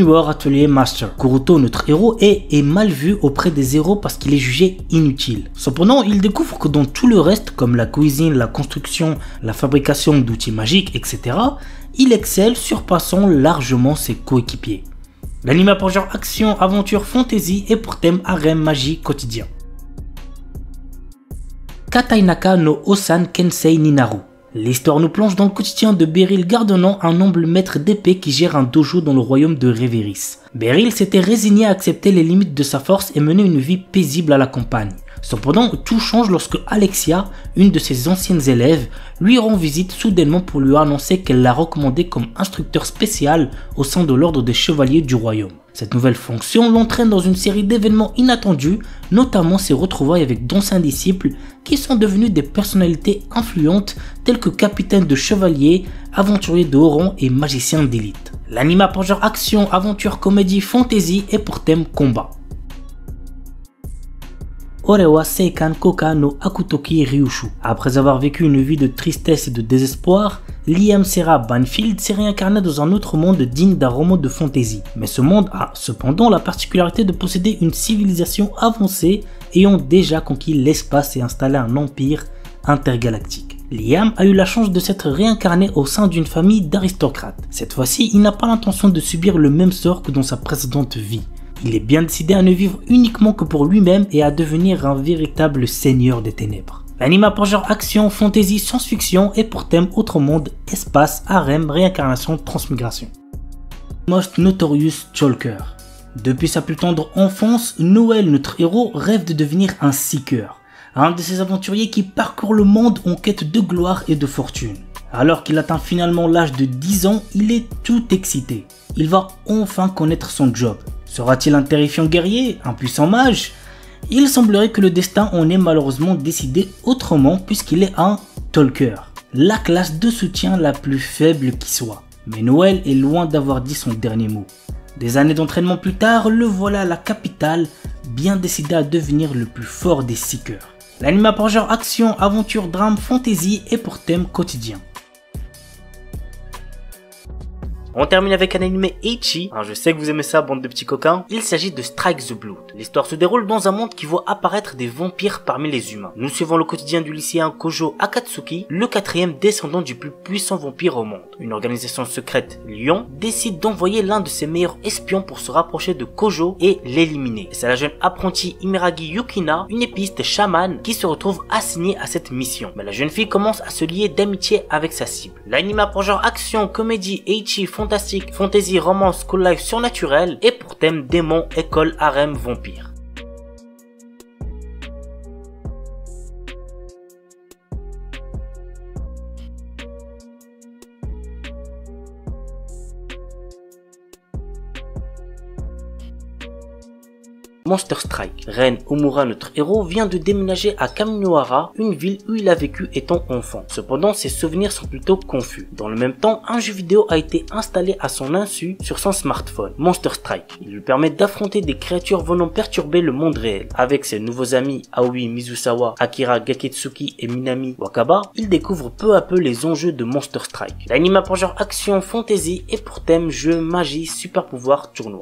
Junior Atelier Master. Kuruto, notre héros, est mal vu auprès des héros parce qu'il est jugé inutile. Cependant, il découvre que dans tout le reste, comme la cuisine, la construction, la fabrication d'outils magiques, etc., il excelle, surpassant largement ses coéquipiers. L'anime a pour genre action, aventure, fantasy et pour thème harem, magie, quotidien. Katainaka no Osan Kensei Ninaru. L'histoire nous plonge dans le quotidien de Beryl Gardonnant, un noble maître d'épée qui gère un dojo dans le royaume de Reveris. Beryl s'était résigné à accepter les limites de sa force et mener une vie paisible à la campagne. Cependant, tout change lorsque Alexia, une de ses anciennes élèves, lui rend visite soudainement pour lui annoncer qu'elle l'a recommandé comme instructeur spécial au sein de l'ordre des chevaliers du royaume. Cette nouvelle fonction l'entraîne dans une série d'événements inattendus, notamment ses retrouvailles avec d'anciens disciples qui sont devenus des personnalités influentes telles que capitaine de chevaliers, aventuriers de haut rang et magiciens d'élite. L'anime a pour genre action, aventure, comédie, fantasy et pour thème combat. Orewa Seikan Koka no Akutoki Ryushu. Après avoir vécu une vie de tristesse et de désespoir, Liam Serra Banfield s'est réincarné dans un autre monde digne d'un roman de fantasy. Mais ce monde a cependant la particularité de posséder une civilisation avancée ayant déjà conquis l'espace et installé un empire intergalactique. Liam a eu la chance de s'être réincarné au sein d'une famille d'aristocrates. Cette fois-ci, il n'a pas l'intention de subir le même sort que dans sa précédente vie. Il est bien décidé à ne vivre uniquement que pour lui-même et à devenir un véritable seigneur des ténèbres. L'anime a pour genre action, fantasy, science-fiction et pour thème autre monde, espace, harem, réincarnation, transmigration. Most Notorious Chalker. Depuis sa plus tendre enfance, Noël, notre héros, rêve de devenir un seeker, un de ces aventuriers qui parcourent le monde en quête de gloire et de fortune. Alors qu'il atteint finalement l'âge de 10 ans, il est tout excité. Il va enfin connaître son job. Sera-t-il un terrifiant guerrier, un puissant mage? Il semblerait que le destin en ait malheureusement décidé autrement puisqu'il est un talker, la classe de soutien la plus faible qui soit. Mais Noël est loin d'avoir dit son dernier mot. Des années d'entraînement plus tard, le voilà à la capitale, bien décidé à devenir le plus fort des seekers. L'anime a pour genre action, aventure, drame, fantasy et pour thème quotidien. On termine avec un anime ecchi, je sais que vous aimez ça bande de petits coquins, il s'agit de Strike the Blood. L'histoire se déroule dans un monde qui voit apparaître des vampires parmi les humains. Nous suivons le quotidien du lycéen Kojo Akatsuki, le quatrième descendant du plus puissant vampire au monde. Une organisation secrète, Lion, décide d'envoyer l'un de ses meilleurs espions pour se rapprocher de Kojo et l'éliminer. C'est la jeune apprentie Imeragi Yukina, une épiste chamane, qui se retrouve assignée à cette mission. Mais la jeune fille commence à se lier d'amitié avec sa cible. L'anime a pour genre action, comédie, ecchi, fantastique, fantasy, romance, school life surnaturel et pour thème démon, école, harem, vampire. Monster Strike. Ren Omura, notre héros, vient de déménager à Kaminohara, une ville où il a vécu étant enfant. Cependant, ses souvenirs sont plutôt confus. Dans le même temps, un jeu vidéo a été installé à son insu sur son smartphone, Monster Strike. Il lui permet d'affronter des créatures venant perturber le monde réel. Avec ses nouveaux amis Aoi Mizusawa, Akira Gaketsuki et Minami Wakaba, il découvre peu à peu les enjeux de Monster Strike. L'anime a pour genre action, fantasy et pour thème jeu, magie, super pouvoir, tournoi.